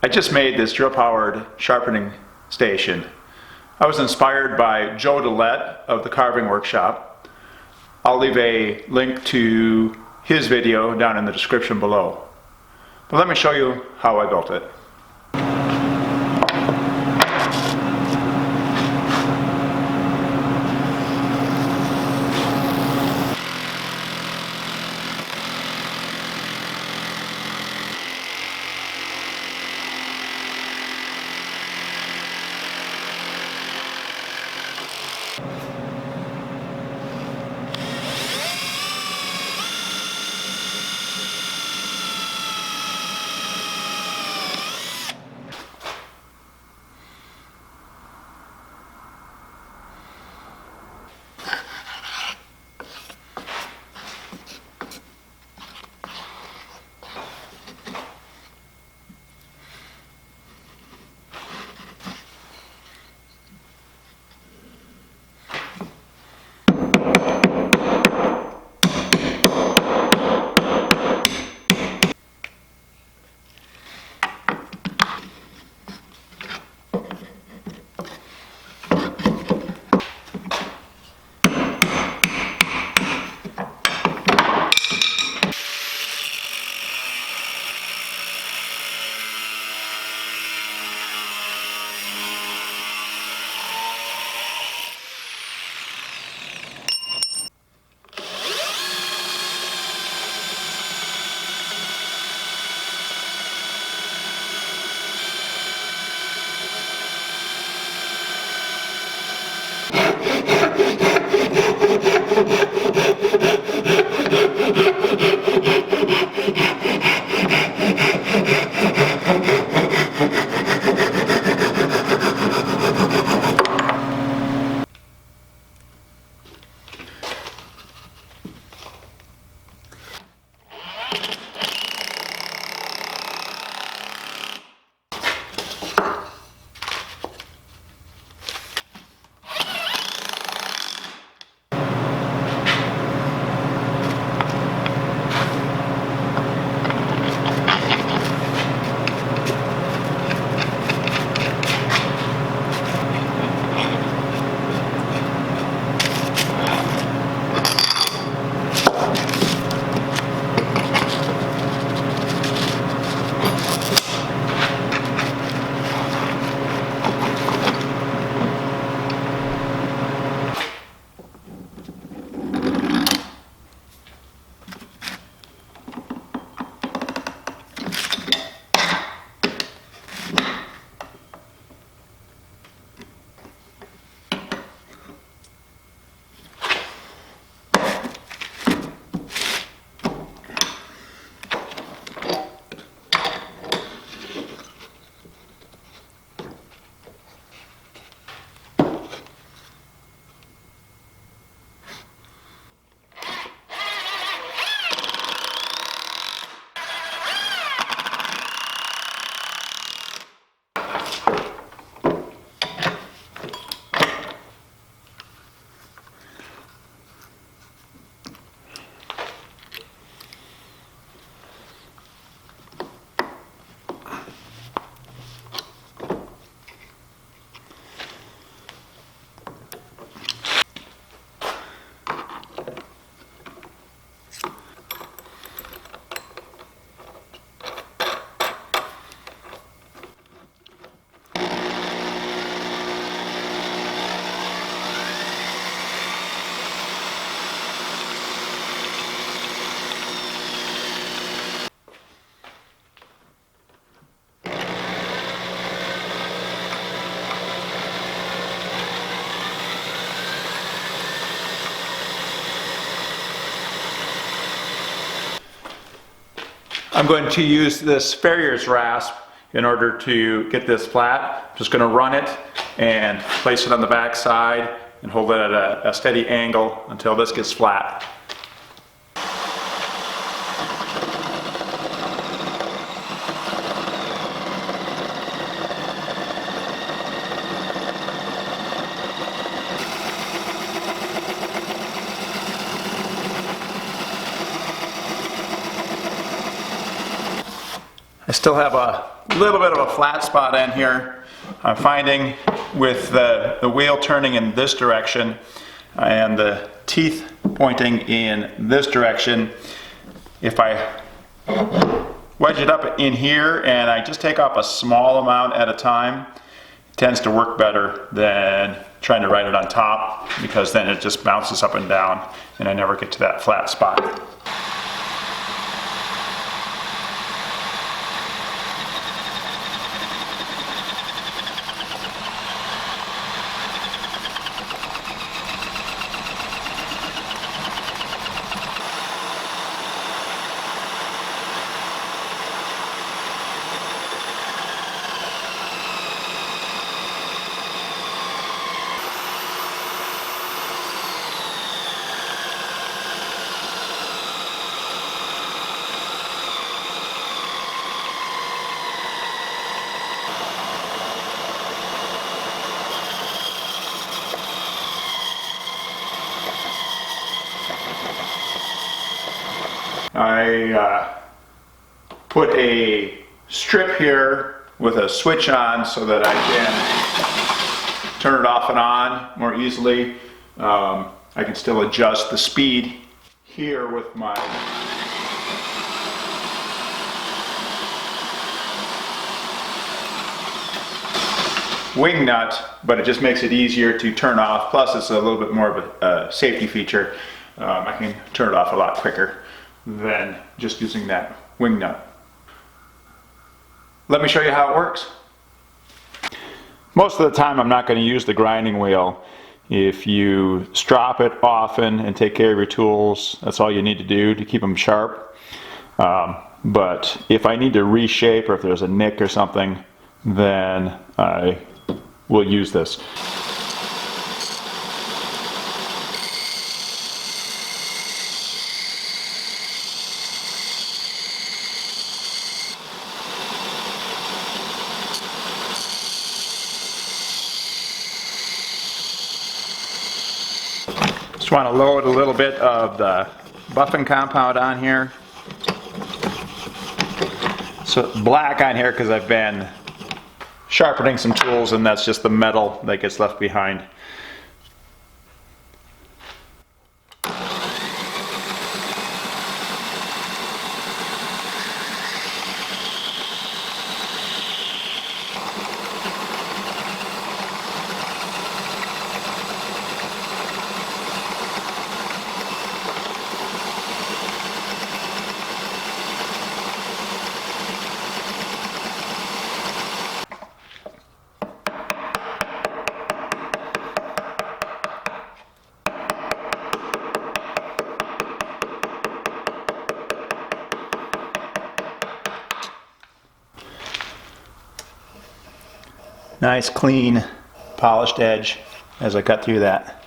I just made this drill-powered sharpening station. I was inspired by Joe Dillette of the Carving Workshop. I'll leave a link to his video down in the description below. But let me show you how I built it. I'm going to use this farrier's rasp in order to get this flat. I'm just going to run it and place it on the back side and hold it at a steady angle until this gets flat. I still have a little bit of a flat spot in here. I'm finding with the wheel turning in this direction and the teeth pointing in this direction, if I wedge it up in here and I just take off a small amount at a time, it tends to work better than trying to ride it on top, because then it just bounces up and down and I never get to that flat spot. I put a strip here with a switch on so that I can turn it off and on more easily. I can still adjust the speed here with my wing nut, but it just makes it easier to turn off. Plus it's a little bit more of a safety feature. I can turn it off a lot quicker than just using that wing nut. Let me show you how it works. Most of the time I'm not going to use the grinding wheel. If you strop it often and take care of your tools, that's all you need to do to keep them sharp. But if I need to reshape, or if there's a nick or something, then I will use this. Just want to load a little bit of the buffing compound on here. So black on here because I've been sharpening some tools, and that's just the metal that gets left behind. Nice, clean, polished edge as I cut through that.